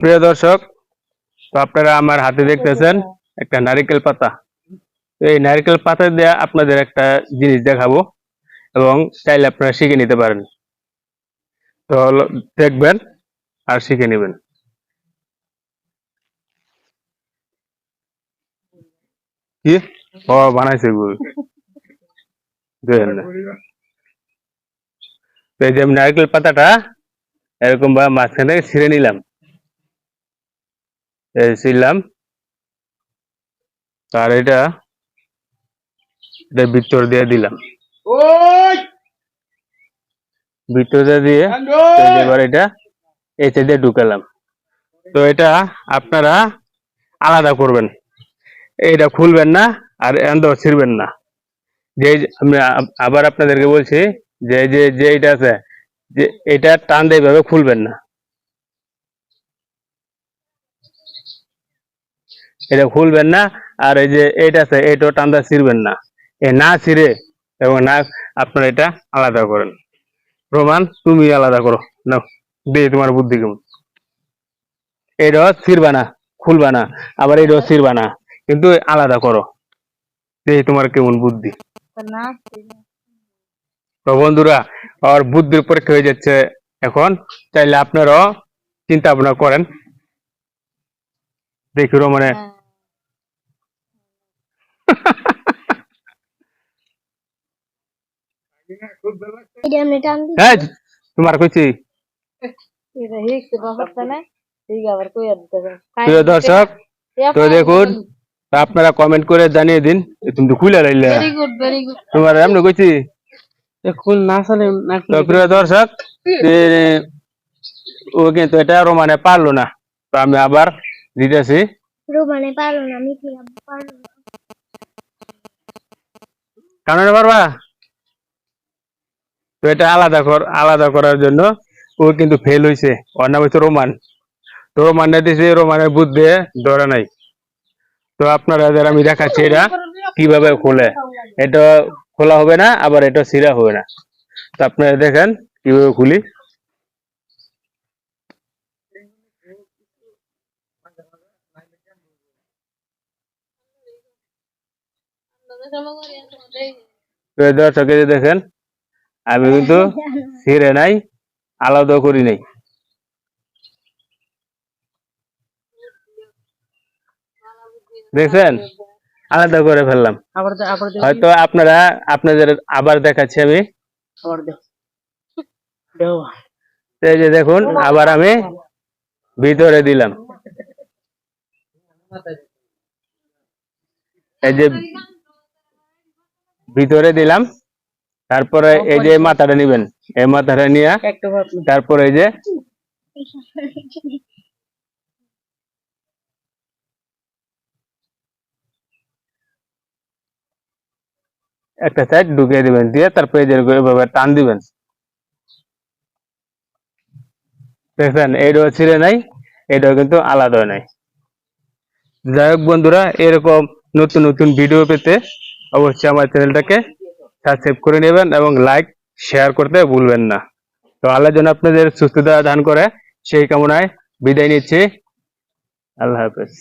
প্রিয় দর্শক, তো আপনারা আমার হাতে দেখতেছেন একটা নারকেল পাতা। তো এই নারকেল পাতা দিয়ে আপনাদের একটা জিনিস দেখাবো এবং চাইলে আপনারা শিখে নিতে পারেন। তো দেখবেন আর শিখে নেবেন। কি ও বানাইছে গুল তো এই যে আমি নারকেল পাতাটা এরকম ভাবে মাঝখানে ছিঁড়ে নিলাম, ছিঁড়লাম। আর এটা ভিতর দিয়ে দিলাম, ভিতরে দিয়ে এবার এটা এই সাইডে ঢুকালাম। তো এটা আপনারা আলাদা করবেন, এটা খুলবেন না আর এন্দ ছিড়বেন না। যে আমি আবার আপনাদেরকে বলছি যে যে যে এটা আছে যে এটা টান দিয়ে এইভাবে খুলবেন না, এটা খুলবেন না। আর এই যে এইটা আছে এটাও টান দিয়ে ছিড়বেন না, এ না ছিঁড়ে এবং না আপনারা এটা আলাদা করেন। রোমান তুমি আলাদা করো না, দে তোমার বুদ্ধি কেমন। এটাও ছিড়বা না, খুলবা না, আবার এটাও ছিড়বা না, কিন্তু আলাদা করো, দেখি তোমার কেমন বুদ্ধি। তো বন্ধুরা, আর বুদ্ধির পরীক্ষা হয়ে যাচ্ছে এখন, চাইলে আপনারাও চিন্তা ভাবনা করেন। দেখি মানে তোমার কইছি দর্শক। তো দেখুন, আপনারা কমেন্ট করে জানিয়ে দিন তুমি তো খুলে লাইলে তোমার এমনি কইছি প্রিয় দর্শক। ও কিন্তু এটা রোমানে পারলো না, তো আমি আবার দিতেছি। রোমানে পারলো না, আমি কারণ পারবা। তো এটা আলাদা করার জন্য ও কিন্তু ফেল হয়েছে, ওর নাম হচ্ছে রোমান। তো রোমানটা দিয়েছে, রোমানের বুদ্ধি ধরে নাই। তো আপনারা যারা আমি দেখাচ্ছি এটা কিভাবে খোলে, এটা খোলা হবে না, আবার এটা ছিঁড়া হবে না। তো আপনারা দেখেন কিভাবে খুলি। দর্শক দেখেন আমি কিন্তু ছিঁড়ে নাই, আলাদা করি নাই। দেখছেন, আলাদা করে ফেললাম। হয়তো আপনারা আপনাদের আবার দেখাচ্ছি আমি। এই যে দেখুন, আবার আমি ভিতরে দিলাম, এই যে ভিতরে দিলাম। তারপরে এই যে মাথাটা নিবেন, এই মাথাটা নিয়ে তারপরে এই যে একটা সাইড ঢুকিয়ে দিবেন, দিয়ে তারপরে এভাবে টান দিবেন। দেখছেন, এইটাও ছিঁড়ে নাই, এটাও কিন্তু আলাদা নাই। যাই হোক বন্ধুরা, এরকম নতুন নতুন ভিডিও পেতে অবশ্যই আমার চ্যানেলটাকে সাবস্ক্রাইব করে নেবেন এবং লাইক শেয়ার করতে ভুলবেন না। তো আল্লাহ যেন আপনাদের সুস্থতা দান করে, সেই কামনায় বিদায় নিচ্ছি। আল্লাহ হাফেজ।